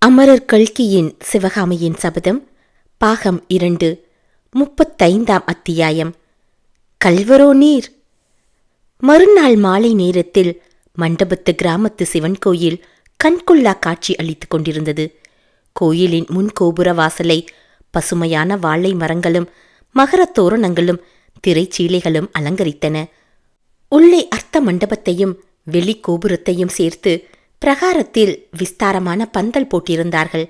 அமரர் கல்கியின் சிவகாமியின் சபதம் பாகம் 2 35ஆம் அத்தியாயம். கல்வரோ நீர். மறுநாள் மாலை நேரத்தில் மண்டபத்து கிராமத்து சிவன் கோயில் கண்கொள்ளா காட்சி அளித்துக் கொண்டிருந்தது. கோயிலின் முன் கோபுர வாசலை பசுமையான வாழை மரங்களும் மகரத் தோரணங்களும் திரைச்சீலைகளும் அலங்கரித்தன. உள்ளே அர்த்த மண்டபத்தையும் வெளி கோபுரத்தையும் சேர்த்து பிரகாரத்தில் விஸ்தாரமான பந்தல் போட்டிருந்தார்கள்.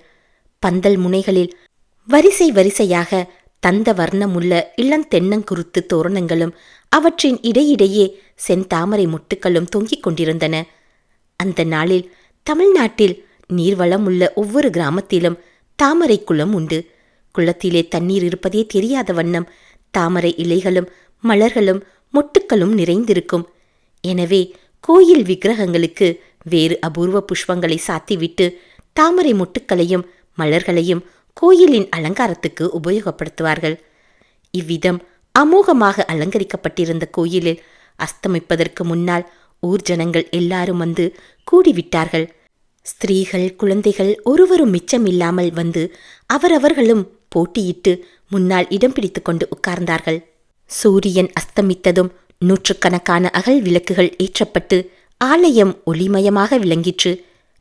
பந்தல் முனைகளில் வரிசை வரிசையாக தந்த வர்ணமுள்ள இளந்தென்னங்குருத்து தோரணங்களும் அவற்றின் இடையிடையே செந்தாமரை மொட்டுக்களும் தொங்கிக் கொண்டிருந்தன. அந்த நாளில் தமிழ்நாட்டில் நீர்வளம் உள்ள ஒவ்வொரு கிராமத்திலும் தாமரை குளம் உண்டு. குளத்திலே தண்ணீர் இருப்பதே தெரியாத வண்ணம் தாமரை இலைகளும் மலர்களும் மொட்டுக்களும் நிறைந்திருக்கும். எனவே கோயில் விக்கிரகங்களுக்கு வேறு அபூர்வ புஷ்பங்களை சாத்திவிட்டு தாமரை மொட்டுக்களையும் மலர்களையும் கோயிலின் அலங்காரத்துக்கு உபயோகப்படுத்துவார்கள். இவ்விதம் அமோகமாக அலங்கரிக்கப்பட்டிருந்த கோயிலில் அஸ்தமிப்பதற்கு முன்னால் ஊர் ஜனங்கள் எல்லாரும் வந்து கூடிவிட்டார்கள். ஸ்திரீகள் குழந்தைகள் ஒருவரும் மிச்சமில்லாமல் வந்து அவரவர்களும் போட்டியிட்டு முன்னால் இடம் பிடித்து கொண்டு உட்கார்ந்தார்கள். சூரியன் அஸ்தமித்ததும் நூற்றுக்கணக்கான அகல் விளக்குகள் ஏற்றப்பட்டு ஆலயம் ஒளிமயமாக விளங்கிற்று.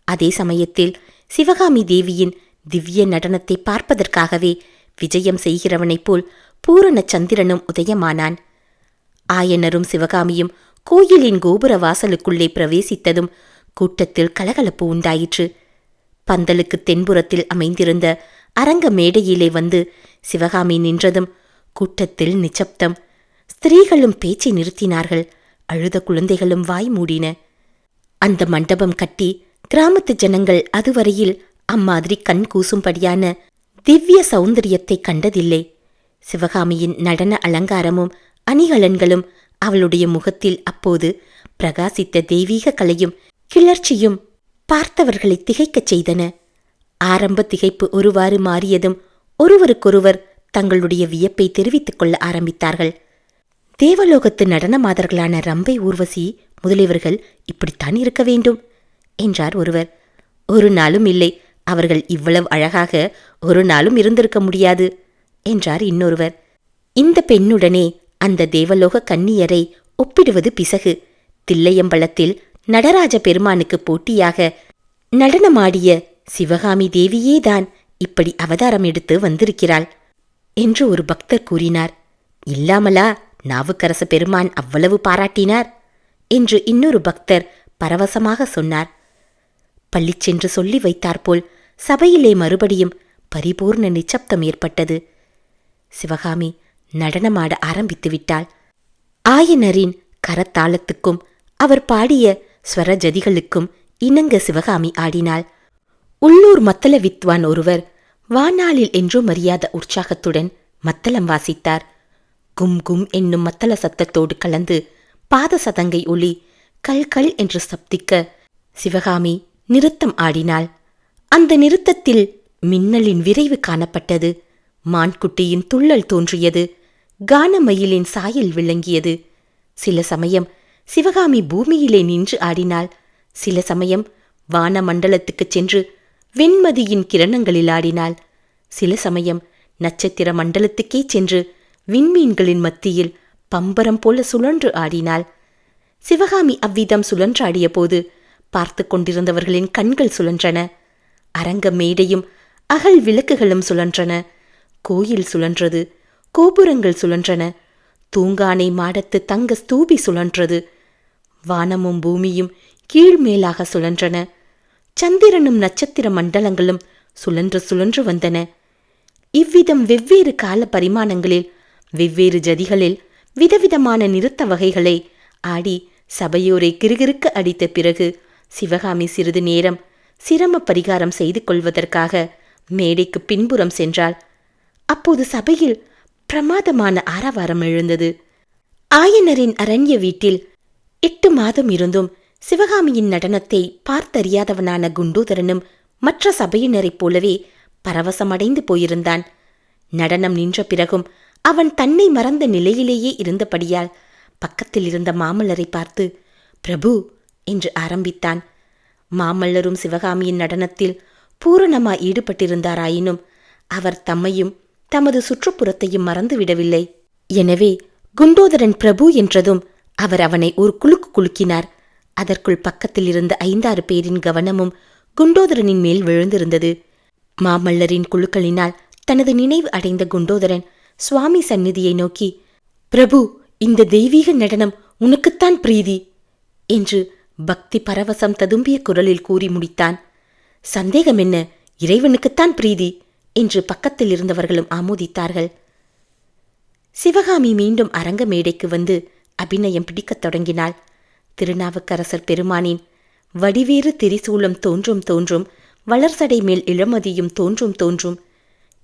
அதே சமயத்தில் சிவகாமி தேவியின் திவ்ய நடனத்தை பார்ப்பதற்காகவே விஜயம் செய்கிறவனைப் போல் பூரண சந்திரனும் உதயமானான். ஆயனரும் சிவகாமியும் கோயிலின் கோபுர வாசலுக்குள்ளே பிரவேசித்ததும் கூட்டத்தில் கலகலப்பு உண்டாயிற்று. பந்தலுக்கு தென்புறத்தில் அமைந்திருந்த அரங்க மேடையிலே வந்து சிவகாமி நின்றதும் கூட்டத்தில் நிச்சப்தம். ஸ்திரீகளும் பேச்சை நிறுத்தினார்கள். அழுத குழந்தைகளும் வாய் மூடின. அந்த மண்டபம் கட்டி கிராமத்து ஜனங்கள் அதுவரையில் அம்மாதிரி கண் கூசும்படியான திவ்ய சௌந்தரியத்தை கண்டதில்லை. சிவகாமியின் நடன அலங்காரமும் அணிகலன்களும் அவளுடைய முகத்தில் அப்போது பிரகாசித்த தெய்வீக கலையும் கிளர்ச்சியும் பார்த்தவர்களை திகைக்கச் செய்தன. ஆரம்ப திகைப்பு ஒருவாறு மாறியதும் ஒருவருக்கொருவர் தங்களுடைய வியப்பை தெரிவித்துக் கொள்ள ஆரம்பித்தார்கள். தேவலோகத்து நடன மாதர்களான ரம்பை, ஊர்வசி முதலியவர்கள் இப்படித்தான் இருக்க வேண்டும் என்றார் ஒருவர். ஒரு நாளும் இல்லை, அவர்கள் இவ்வளவு அழகாக ஒரு நாளும் இருந்திருக்க முடியாது என்றார் இன்னொருவர். இந்த பெண்ணுடனே அந்த தேவலோக கன்னியரை ஒப்பிடுவது பிசகு. தில்லையம்பலத்தில் நடராஜ பெருமானுக்கு போட்டியாக நடனமாடிய சிவகாமி தேவியேதான் இப்படி அவதாரம் எடுத்து வந்திருக்கிறாள் என்று ஒரு பக்தர் கூறினார். இல்லாமலா நாவுக்கரச பெருமான் அவ்வளவு பாராட்டினார் என்று இன்னொரு பக்தர் பரவசமாக சொன்னார். பள்ளிச்சென்று சொல்லி வைத்தாற்போல் சபையிலே மறுபடியும் பரிபூர்ண நிச்சப்தம் ஏற்பட்டது. சிவகாமி நடனமாட ஆரம்பித்து விட்டாள். ஆயனரின் கரத்தாளத்துக்கும் அவர் பாடிய ஸ்வரஜதிகளுக்கும் இணங்க சிவகாமி ஆடினாள். உள்ளூர் மத்தள வித்வான் ஒருவர் வானாளில் என்றும் அறியாத உற்சாகத்துடன் மத்தளம் வாசித்தார். கும் கும் என்னும் மத்தள சத்தத்தோடு கலந்து பாத சதங்கை ஒளி கல் கல் என்று சப்திக்க சிவகாமி நிறுத்தம் ஆடினாள். அந்த நிறுத்தத்தில் மின்னலின் விரைவு காணப்பட்டது. மான்குட்டியின் துள்ளல் தோன்றியது. கானமயிலின் சாயல் விளங்கியது. சில சமயம் சிவகாமி பூமியிலே நின்று ஆடினாள். சில சமயம் வான மண்டலத்துக்குச் சென்று வெண்மதியின் கிரணங்களில் ஆடினாள். சில சமயம் நட்சத்திர மண்டலத்துக்கே சென்று விண்மீன்களின் மத்தியில் பம்பரம் போல சுழன்று ஆடினாள். சிவகாமி அவ்விதம் சுழன்றாடிய போது பார்த்து கொண்டிருந்தவர்களின் கண்கள் சுழன்றன. அரங்க மேடையும் அகல் விளக்குகளும் சுழன்றன. கோயில் சுழன்றது. கோபுரங்கள் சுழன்றன. தூங்கானை மாடத்து தங்க ஸ்தூபி சுழன்றது. வானமும் பூமியும் கீழ்மேலாக சுழன்றன. சந்திரனும் நட்சத்திர மண்டலங்களும் சுழன்று சுழன்று வந்தன. இவ்விதம் வெவ்வேறு கால பரிமாணங்களில் வெவ்வேறு ஜதிகளில் விதவிதமான நிறுத்த வகைகளை ஆடி சபையோரை கிறுகிறுக்க அடித்த பிறகு சிவகாமி சிறிது நேரம் சிரம பரிகாரம் செய்து கொள்வதற்காக மேடைக்கு பின்புறம் சென்றாள். அப்போது சபையில் பிரமாதமான ஆரவாரம் எழுந்தது. ஆயனரின் அரண்ய வீட்டில் 8 மாதம் இருந்தும் சிவகாமியின் நடனத்தை பார்த்தறியாதவனான குண்டோதரனும் மற்ற சபையினரைப் போலவே பரவசமடைந்து போயிருந்தான். நடனம் நின்ற பிறகும் அவன் தன்னை மறந்த நிலையிலேயே இருந்தபடியால் பக்கத்தில் இருந்த மாமல்லரை பார்த்து பிரபு என்று ஆரம்பித்தான். மாமல்லரும் சிவகாமியின் நடனத்தில் பூரணமாய் ஈடுபட்டிருந்தாராயினும் அவர் தம்மையும் தமது சுற்றுப்புறத்தையும் மறந்துவிடவில்லை. எனவே குண்டோதரன் பிரபு என்றதும் அவர் அவனை ஒரு குலுக்கு குலுக்கினார். அதற்குள் பக்கத்தில் இருந்த 5-6 பேரின் கவனமும் குண்டோதரனின் மேல் விழுந்திருந்தது. மாமல்லரின் குழுக்களினால் தனது நினைவு அடைந்த குண்டோதரன் சுவாமி சந்நிதியை நோக்கி, பிரபு, இந்த தெய்வீக நடனம் உனக்குத்தான் பிரீதி என்று பக்தி பரவசம் ததும்பிய குரலில் கூறி முடித்தான். சந்தேகம் என்ன, இறைவனுக்குத்தான் பிரீதி என்று பக்கத்தில் இருந்தவர்களும் ஆமோதித்தார்கள். சிவகாமி மீண்டும் அரங்க மேடைக்கு வந்து அபிநயம் பிடிக்கத் தொடங்கினாள். திருநாவுக்கரசர் பெருமானின் வடிவேறு திரிசூலம் தோன்றும் தோன்றும், வளர்சடை மேல் இளமதியும் தோன்றும் தோன்றும்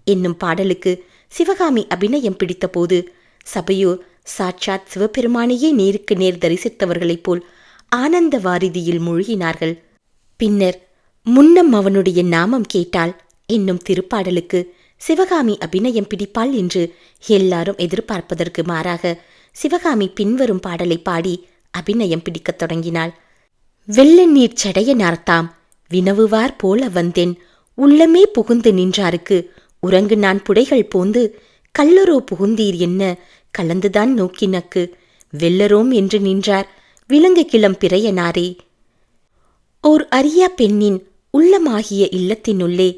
என்னும் பாடலுக்கு சிவகாமி அபிநயம் பிடித்தபோது சபையோர் சாட்சாத் சிவபெருமானையே நேருக்கு நேர் தரிசித்தவர்களைப் போல் ஆனந்த வாரிதியில் மூழ்கினார்கள். பின்னர் முன்னம் அவனுடைய நாமம் கேட்டாள் என்னும் திருப்பாடலுக்கு சிவகாமி அபிநயம் பிடிப்பாள் என்று எல்லாரும் எதிர்பார்ப்பதற்கு மாறாக சிவகாமி பின்வரும் பாடலை பாடி அபிநயம் பிடிக்கத் தொடங்கினாள். வெள்ள நீர் சடைய நார்த்தாம் வினவுவார் போல வந்தேன், உள்ளமே புகுந்து நின்றாருக்கு உறங்கு நான் புடைகள் போந்து, கல்லரோ புகுந்தீர் என்ன கலந்துதான் நோக்கினக்கு, வெள்ளரோம் என்று நின்றார் விலங்கு கிளம் பிறையனாரே. ஓர் அரியா பெண்ணின் உள்ளமாகிய இல்லத்தினுள்ளே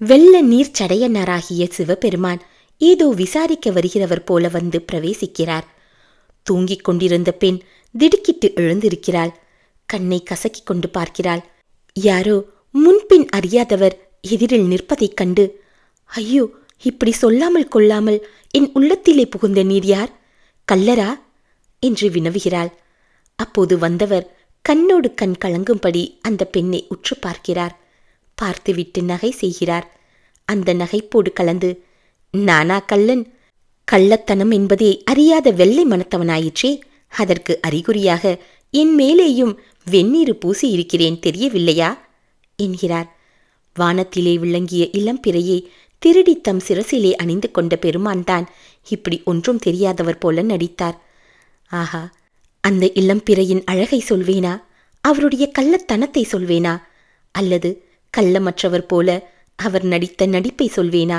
வெள்ள நீர் சடையனாராகிய சிவபெருமான் ஏதோ விசாரிக்க வருகிறவர் போல வந்து பிரவேசிக்கிறார். தூங்கிக் கொண்டிருந்த பெண் திடுக்கிட்டு எழுந்திருக்கிறாள். கண்ணை கசக்கிக் கொண்டு பார்க்கிறாள். யாரோ முன்பின் அறியாதவர் எதிரில் நிற்பதைக் கண்டு, ஐயோ, இப்படி சொல்லாமல் கொள்ளாமல் என் உள்ளத்திலே புகுந்த நீர் யார்? கல்லரா என்று வினவுகிறாள். அப்போது வந்தவர் கண்ணோடு கண் கலங்கும்படி அந்த பெண்ணை உற்று பார்க்கிறார். பார்த்துவிட்டு நகை செய்கிறார். அந்த நகைப்போடு கலந்து, நானா கள்ளன்? கள்ளத்தனம் என்பதே அறியாத வெள்ளை மனத்தவனாயிற்றே, அதற்கு அறிகுறியாக என் மேலேயும் வெந்நீரு பூசி இருக்கிறேன், தெரியவில்லையா என்கிறார். வானத்திலே விளங்கிய இளம்பிறையை திருடி தம் சிரசிலே அணிந்து கொண்ட பெருமான்தான் இப்படி ஒன்றும் தெரியாதவர் போல நடித்தார். ஆஹா, அந்த இளம்பிறையின் அழகை சொல்வேனா, அவருடைய கள்ளத்தனத்தை சொல்வேனா, அல்லது கள்ளமற்றவர் போல அவர் நடித்த நடிப்பை சொல்வேனா?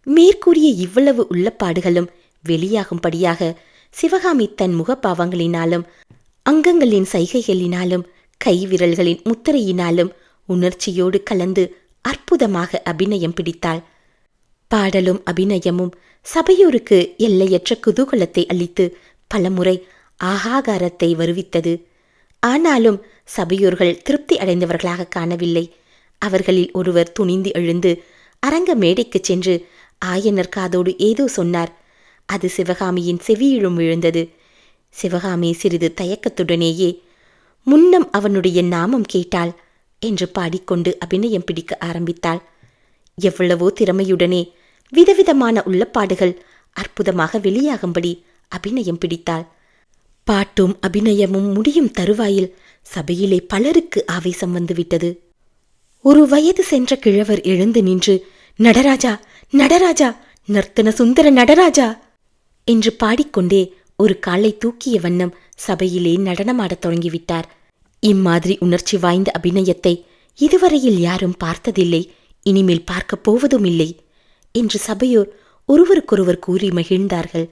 மேற்கூறிய இவ்வளவு உள்ளப்பாடுகளும் வெளியாகும்படியாக சிவகாமி தன் முகப்பாவங்களினாலும் அங்கங்களின் சைகைகளினாலும் கைவிரல்களின் முத்திரையினாலும் உணர்ச்சியோடு கலந்து அற்புதமாக அபிநயம் பிடித்தாள். பாடலும் அபிநயமும் சபையோருக்கு எல்லையற்ற குதூகலத்தை அளித்து பலமுறை ஆகாகாரத்தை வருவித்தது. ஆனாலும் சபையோர்கள் திருப்தி அடைந்தவர்களாக காணவில்லை. அவர்களில் ஒருவர் துணிந்து எழுந்து அரங்க மேடைக்கு சென்று ஆயனர் காதோடு ஏதோ சொன்னார். அது சிவகாமியின் செவியிலும் விழுந்தது. சிவகாமி சிறிது தயக்கத்துடனேயே, முன்னம் அவனுடைய நாமம் கேட்டாள் என்று பாடிக்கொண்டு அபிநயம் பிடிக்க ஆரம்பித்தாள். எவ்வளவோ திறமையுடனே விதவிதமான உள்ளப்பாடுகள் அற்புதமாக வெளியாகும்படி அபிநயம் பிடித்தாள். பாட்டும் அபிநயமும் முடியும் தருவாயில் சபையிலே பலருக்கு ஆவேசம் வந்துவிட்டது. ஒரு வயது சென்ற கிழவர் எழுந்து நின்று, நடராஜா, நடராஜா, நர்த்தன சுந்தர நடராஜா என்று பாடிக்கொண்டே ஒரு காலை தூக்கிய வண்ணம் சபையிலே நடனமாடத் தொடங்கிவிட்டார். இம்மாதிரி உணர்ச்சி வாய்ந்த அபிநயத்தை இதுவரையில் யாரும் பார்த்ததில்லை, இனிமேல் பார்க்கப் போவதும் இல்லை என்று சபையோர் ஒருவருக்கொருவர் கூறி மகிழ்ந்தார்கள்.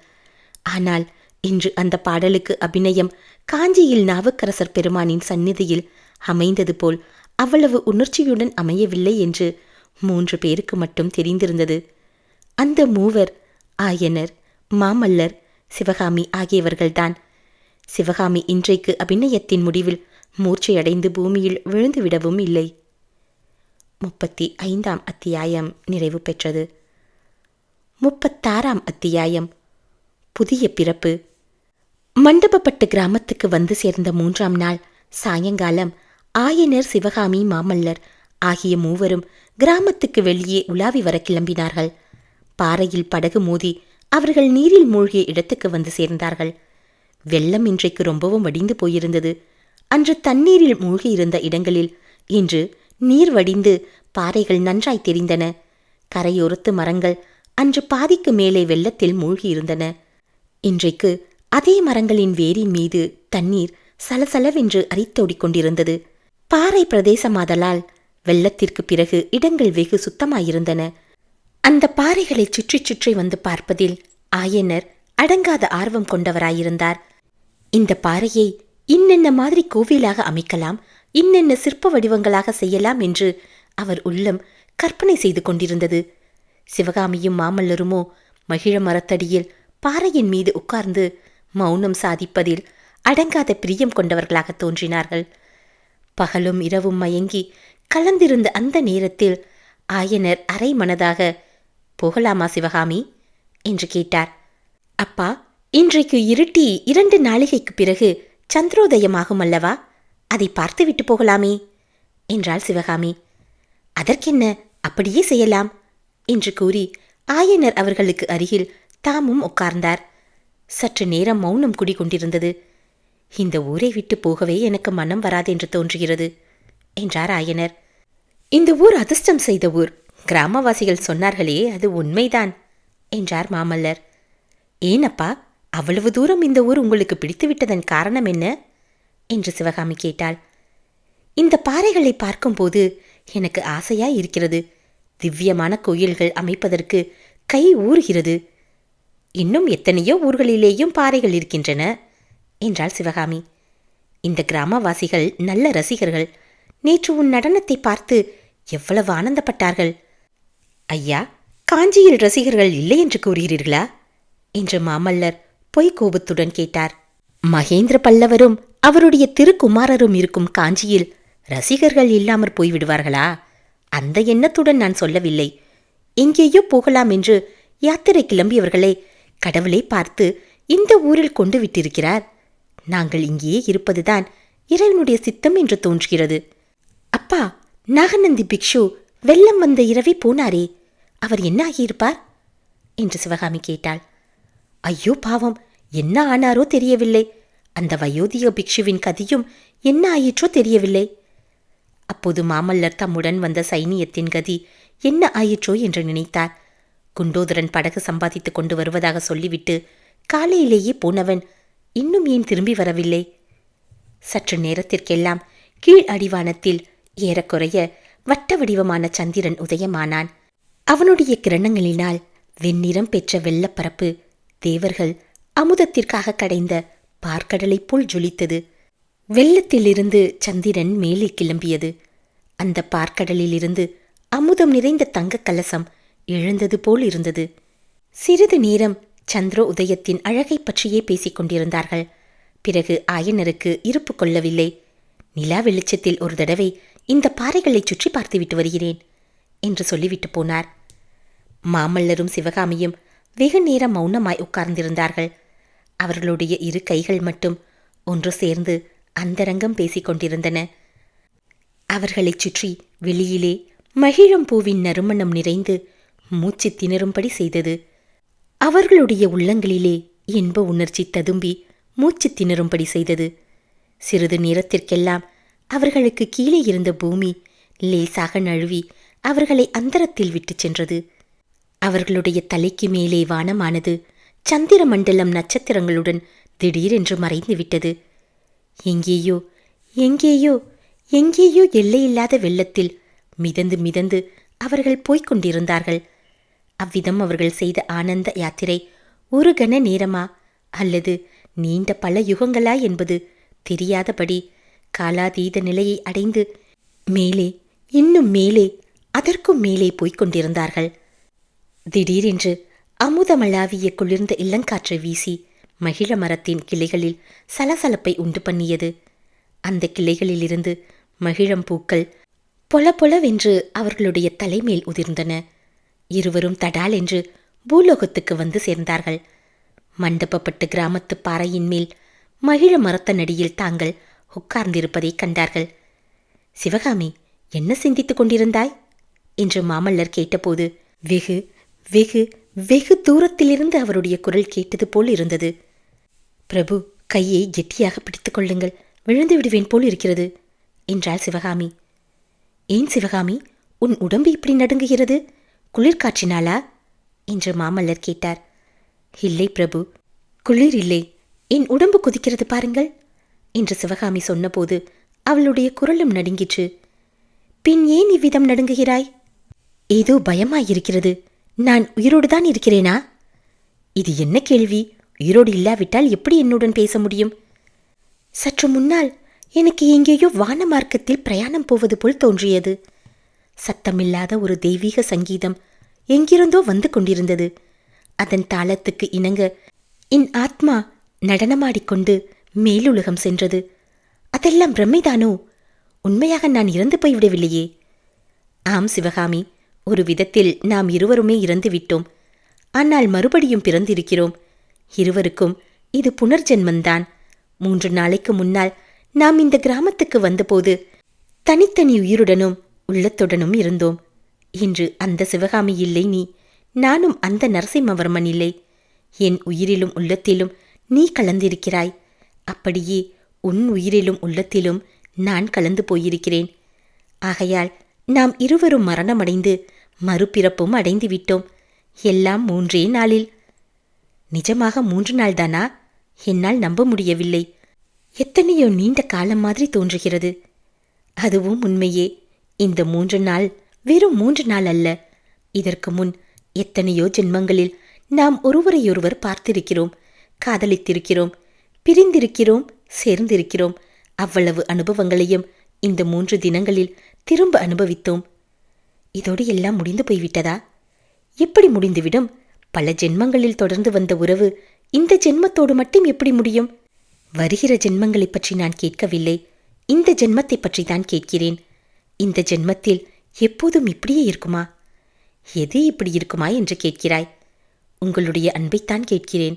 ஆனால் இன்று அந்த பாடலுக்கு அபிநயம் காஞ்சியில் நாவுக்கரசர் பெருமானின் சந்நிதியில் அமைந்தது போல் அவ்வளவு உணர்ச்சியுடன் அமையவில்லை என்று 3 பேருக்கு மட்டும் தெரிந்திருந்தது. அந்த மூவர் ஆயனர், மாமல்லர், சிவகாமி ஆகியவர்கள்தான். சிவகாமி இன்றைக்கு அபிநயத்தின் முடிவில் மூர்ச்சையடைந்து பூமியில் விழுந்துவிடவும் இல்லை. 35ஆம் அத்தியாயம் நிறைவு பெற்றது. 36ஆம் அத்தியாயம் புதிய பிறப்பு. மண்டபப்பட்டு கிராமத்துக்கு வந்து சேர்ந்த 3ஆம் நாள் சாயங்காலம் ஆயனர், சிவகாமி, மாமல்லர் ஆகிய மூவரும் கிராமத்துக்கு வெளியே உலாவி வர கிளம்பினார்கள். பாறையில் படகு மோதி அவர்கள் நீரில் மூழ்கிய இடத்துக்கு வந்து சேர்ந்தார்கள். வெள்ளம் இன்றைக்கு ரொம்பவும் வடிந்து போயிருந்தது. அன்று தண்ணீரில் மூழ்கியிருந்த இடங்களில் இன்று நீர் வடிந்து பாறைகள் நன்றாய் தெரிந்தன. கரையோரத்து மரங்கள் அன்று பாதிக்கு மேலே வெள்ளத்தில் மூழ்கியிருந்தன. இன்றைக்கு அதே மரங்களின் வேரின் மீது தண்ணீர் சலசலவென்று அரித்தோடிக் கொண்டிருந்தது. பாறை பிரதேசமாதலால் வெள்ளத்திற்கு பிறகு இடங்கள் வெகு சுத்தமாயிருந்தன. அந்த பாறைகளை சுற்றி சுற்றி வந்து பார்ப்பதில் ஆயனர் அடங்காத ஆர்வம் கொண்டவராயிருந்தார். இந்த பாறையை இன்னென்ன மாதிரி கோவிலாக அமைக்கலாம், இன்னென்ன சிற்ப வடிவங்களாக செய்யலாம் என்று அவர் உள்ளம் கற்பனை செய்து கொண்டிருந்தது. சிவகாமியும் மாமல்லருமோ மகிழ மரத்தடியில் பாறையின் மீது உட்கார்ந்து மௌனம் சாதிப்பதில் அடங்காத பிரியம் கொண்டவர்களாக தோன்றினார்கள். பகலும் இரவும் மயங்கி கலந்திருந்த அந்த நேரத்தில் ஆயனர் அரை மனதாக, போகலாமா சிவகாமி என்று கேட்டார். அப்பா, இன்றைக்கு இருட்டி 2 நாளிகைக்கு பிறகு சந்திரோதயமாகும் அல்லவா, அதை பார்த்துவிட்டு போகலாமே என்றாள் சிவகாமி. அதற்கென்ன, அப்படியே செய்யலாம் என்று கூறி ஆயனர் அவர்களுக்கு அருகில் தாமும் உட்கார்ந்தார். சற்று நேரம் மௌனம் குடிகொண்டிருந்தது. இந்த ஊரை விட்டு போகவே எனக்கு மனம் வராதென்று தோன்றுகிறது என்றார் ஆயனர். இந்த ஊர் அதிர்ஷ்டம் செய்த ஊர், கிராமவாசிகள் சொன்னார்களே, அது உண்மைதான் என்றார் மாமல்லர். ஏனப்பா, அவ்வளவு தூரம் இந்த ஊர் உங்களுக்கு பிடித்துவிட்டதன் காரணம் என்ன என்று சிவகாமி கேட்டாள். இந்த பாறைகளை பார்க்கும்போது எனக்கு ஆசையாய் இருக்கிறது. திவ்யமான கோயில்கள் அமைப்பதற்கு கை ஊறுகிறது. இன்னும் எத்தனையோ ஊர்களிலேயும் பாறைகள் இருக்கின்றன என்றாள் சிவகாமி. இந்த கிராமவாசிகள் நல்ல ரசிகர்கள். நேற்று உன் நடனத்தை பார்த்து எவ்வளவு ஆனந்தப்பட்டார்கள். ஐயா, காஞ்சியில் ரசிகர்கள் இல்லை என்று கூறுகிறீர்களா என்று மாமல்லர் பொய் கோபத்துடன் கேட்டார். மகேந்திர பல்லவரும் அவருடைய திருக்குமாரரும் இருக்கும் காஞ்சியில் ரசிகர்கள் இல்லாமற் போய்விடுவார்களா? அந்த எண்ணத்துடன் நான் சொல்லவில்லை. எங்கேயோ போகலாம் என்று யாத்திரை கிளம்பியவர்களை கடவுளை பார்த்து இந்த ஊரில் கொண்டு விட்டிருக்கிறார். நாங்கள் இங்கேயே இருப்பதுதான் இறைவனுடைய சித்தம் என்று தோன்றுகிறது. அப்பா, நாகநந்தி பிக்ஷு வெள்ளம் வந்த இரவே போனாரே, அவர் என்ன ஆகியிருப்பார் என்று சிவகாமி கேட்டாள். ஐயோ பாவம், என்ன ஆனாரோ தெரியவில்லை. அந்த வயோதிக பிக்ஷுவின் கதியும் என்ன ஆயிற்றோ தெரியவில்லை. அப்போது மாமல்லர் தம்முடன் வந்த சைனியத்தின் கதி என்ன ஆயிற்றோ என்று நினைத்தார். குண்டோதரன் படகு சம்பாதித்துக் கொண்டு வருவதாக சொல்லிவிட்டு காலையிலேயே போனவன் இன்னும் ஏன் திரும்பி வரவில்லை? சற்று நேரத்திற்கெல்லாம் கீழ் அடிவானத்தில் ஏறக்குறைய வட்ட வடிவமான சந்திரன் உதயமானான். அவனுடைய கிரணங்களினால் வெண்ணிறம் பெற்ற வெள்ளப்பரப்பு தேவர்கள் அமுதத்திற்காக கடைந்த பார்க்கடலைப் போல் ஜொலித்தது. வெள்ளத்திலிருந்து சந்திரன் மேலே கிளம்பியது. அந்த பார்க்கடலிலிருந்து அமுதம் நிறைந்த தங்க கலசம் எழுந்தது போல் இருந்தது. சிறிது நேரம் சந்திர உதயத்தின் அழகை பற்றியே பேசிக் கொண்டிருந்தார்கள். பிறகு ஆயனருக்கு இருப்பு கொள்ளவில்லை. நிலா வெளிச்சத்தில் ஒரு தடவை இந்த பாறைகளை சுற்றி பார்த்துவிட்டு வருகிறேன் என்று சொல்லிவிட்டு போனார். மாமல்லரும் சிவகாமியும் வெகு நேரம் மௌனமாய் உட்கார்ந்திருந்தார்கள். அவர்களுடைய 2 கைகள் மட்டும் ஒன்று சேர்ந்து அந்தரங்கம் பேசிக் கொண்டிருந்தன. அவர்களைச் சுற்றி வெளியிலே மகிழம் பூவின் நறுமணம் நிறைந்து மூச்சு திணறும்படி செய்தது. அவர்களுடைய உள்ளங்களிலே இன்ப உணர்ச்சி ததும்பி மூச்சு திணறும்படி செய்தது. சிறிது நேரத்திற்கெல்லாம் அவர்களுக்கு கீழே இருந்த பூமி லேசாக நழுவி அவர்களை அந்தரத்தில் விட்டுச் சென்றது. அவர்களுடைய தலைக்கு மேலே வானமானது சந்திர மண்டலம் நட்சத்திரங்களுடன் திடீரென்று மறைந்துவிட்டது. எங்கேயோ எங்கேயோ எங்கேயோ எல்லையில்லாத வெள்ளத்தில் மிதந்து மிதந்து அவர்கள் போய்க் கொண்டிருந்தார்கள். அவ்விதம் அவர்கள் செய்த ஆனந்த யாத்திரை ஒரு கண நேரமா அல்லது நீண்ட பல யுகங்களா என்பது தெரியாதபடி காலாதீத நிலையை அடைந்து மேலே, இன்னும் மேலே, அதற்கும் மேலே போய்க் கொண்டிருந்தார்கள். திடீரென்று அமுதமளாவிய குளிர்ந்த இளங்காற்று வீசி மகிழ மரத்தின் கிளைகளில் சலசலப்பை உண்டு பண்ணியது. அந்த கிளைகளிலிருந்து மகிழம் பூக்கள் பொல பொலவென்று அவர்களுடைய தலைமேல் உதிர்ந்தன. இருவரும் தடால் என்று பூலோகத்துக்கு வந்து சேர்ந்தார்கள். மண்டபப்பட்டு கிராமத்து பாறையின் மேல் மகிழ மரத்த நடியில் தாங்கள் உட்கார்ந்திருப்பதை கண்டார்கள். சிவகாமி, என்ன சிந்தித்துக் கொண்டிருந்தாய் என்று மாமல்லர் கேட்டபோது வெகு வெகு வெகு தூரத்திலிருந்து அவருடைய குரல் கேட்டது போல் இருந்தது. பிரபு, கையை கெட்டியாக பிடித்துக் கொள்ளுங்கள், விழுந்து விடுவேன் போல் இருக்கிறது என்றாள் சிவகாமி. ஏன் சிவகாமி, உன் உடம்பு இப்படி நடுங்குகிறது? குளிர்காற்றினாளா என்று மாமல்லர் கேட்டார். இல்லை பிரபு, குளிர் இல்லை, என் உடம்பு கொதிக்கிறது பாருங்கள் என்று சிவகாமி சொன்னபோது அவளுடைய குரலும் நடுங்கிற்று. பின் ஏன் இவ்விதம் நடுங்குகிறாய்? ஏதோ பயமாயிருக்கிறது. நான் உயிரோடு தான் இருக்கிறேனா? இது என்ன கேள்வி? உயிரோடு இல்லாவிட்டால் எப்படி என்னுடன் பேச முடியும்? சற்று முன்னால் எனக்கு எங்கேயோ வான மார்க்கத்தில் பிரயாணம் போவது போல் தோன்றியது. சத்தமில்லாத ஒரு தெய்வீக சங்கீதம் எங்கிருந்தோ வந்து கொண்டிருந்தது. அதன் தாளத்துக்கு இணங்க என் ஆத்மா நடனமாடிக்கொண்டு மேலுலகம் சென்றது. அதெல்லாம் பிரமைதானோ? உண்மையாக நான் இறந்து போய்விடவில்லையே. ஆம் சிவகாமி, ஒரு விதத்தில் நாம் இருவருமே இறந்து விட்டோம். ஆனால் மறுபடியும் பிறந்திருக்கிறோம். இருவருக்கும் இது புனர்ஜென்மந்தான். 3 நாளைக்கு முன்னால் நாம் இந்த கிராமத்துக்கு வந்தபோது தனித்தனி உயிருடனும் உள்ளத்துடனும் இருந்தோம். இன்று அந்த சிவகாமி இல்லை நீ. நானும் அந்த நரசிம்மவர்மன் இல்லை. என் உயிரிலும் உள்ளத்திலும் நீ கலந்திருக்கிறாய். அப்படியே உன் உயிரிலும் உள்ளத்திலும் நான் கலந்து போயிருக்கிறேன். ஆகையால் நாம் இருவரும் மரணமடைந்து மறுபிறப்பும் அடைந்து விட்டோம். எல்லாம் 3 நாளில். நிஜமாக 3 நாள்தானா? என்னால் நம்ப முடியவில்லை. எத்தனையோ நீண்ட காலம் மாதிரி தோன்றுகிறது. அதுவும் உண்மையே. இந்த 3 நாள் வெறும் 3 நாள் அல்ல. இதற்கு முன் எத்தனையோ ஜென்மங்களில் நாம் ஒருவரையொருவர் பார்த்திருக்கிறோம், காதலித்திருக்கிறோம், பிரிந்திருக்கிறோம், சேர்ந்திருக்கிறோம். அவ்வளவு அனுபவங்களையும் இந்த 3 தினங்களில் திரும்ப அனுபவித்தோம். இதோடு எல்லாம் முடிந்து போய்விட்டதா? எப்படி முடிந்துவிடும்? பல ஜென்மங்களில் தொடர்ந்து வந்த உறவு இந்த ஜென்மத்தோடு மட்டும் எப்படி முடியும்? வருகிற ஜென்மங்களை பற்றி நான் கேட்கவில்லை. இந்த ஜென்மத்தை பற்றி தான் கேட்கிறேன். இந்த ஜென்மத்தில் எப்போதும் இப்படியே இருக்குமா? எது இப்படி இருக்குமா என்று கேட்கிறாய்? உங்களுடைய அன்பைத்தான் கேட்கிறேன்.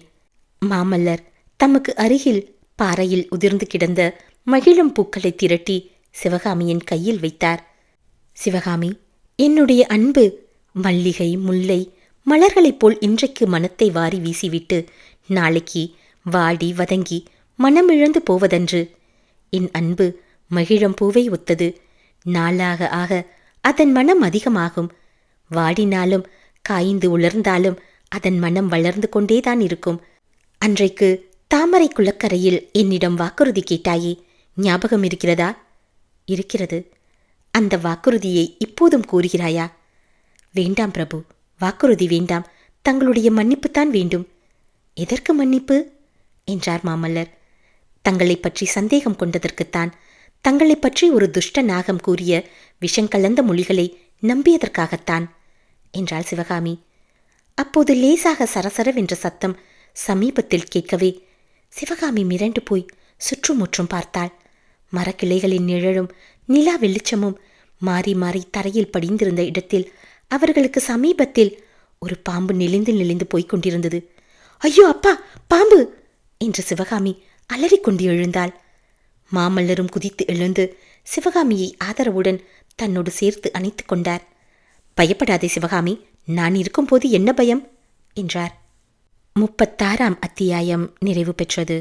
மாமல்லர் தமக்கு அருகில் பாறையில் உதிர்ந்து கிடந்த மகிழும் பூக்களை திரட்டி சிவகாமியின் கையில் வைத்தார். சிவகாமி, என்னுடைய அன்பு மல்லிகை, முல்லை, மலர்களைப் போல் இன்றைக்கு மனத்தை வாரி வீசிவிட்டு நாளைக்கு வாடி வதங்கி மனமிழந்து போவதன்று. என் அன்பு மகிழம் பூவை ஒத்தது. நாளாக ஆக அதன் மனம் அதிகமாகும். வாடினாலும் காய்ந்து உலர்ந்தாலும் அதன் மனம் வளர்ந்து கொண்டேதான் இருக்கும். அன்றைக்கு தாமரை குளக்கரையில் என்னிடம் வாக்குறுதி கேட்டாயே, ஞாபகம் இருக்கிறதா? இருக்கிறது. அந்த வாக்குறுதியை இப்போதும் கூறுகிறாயா? வேண்டாம் பிரபு, வாக்குறுதி வேண்டாம். தங்களுடைய மன்னிப்புத்தான் வேண்டும். எதற்கு மன்னிப்பு என்றார் மாமல்லர். தங்களை பற்றி சந்தேகம் கொண்டதற்குத்தான். தங்களை பற்றி ஒரு துஷ்ட நாகம் கூறிய விஷங்கலந்த மொழிகளை நம்பியதற்காகத்தான் என்றாள் சிவகாமி. அப்போது லேசாக சரசரவென்ற சத்தம் சமீபத்தில் கேட்கவே சிவகாமி மிரண்டு போய் சுற்றுமுற்றும் பார்த்தாள். மரக்கிளைகளின் நிழலும் நிலா வெளிச்சமும் மாறி மாறி தரையில் படிந்திருந்த இடத்தில் அவர்களுக்கு சமீபத்தில் ஒரு பாம்பு நெளிந்து நெளிந்து போய்க் கொண்டிருந்தது. ஐயோ அப்பா, பாம்பு என்று சிவகாமி அலறிக்கொண்டு எழுந்தாள். மாமல்லரும் குதித்து எழுந்து சிவகாமியை ஆதரவுடன் தன்னோடு சேர்த்து அணைத்து கொண்டார். பயப்படாதே சிவகாமி, நான் இருக்கும்போது என்ன பயம் என்றார். 36ஆம் அத்தியாயம் நிறைவு பெற்றது.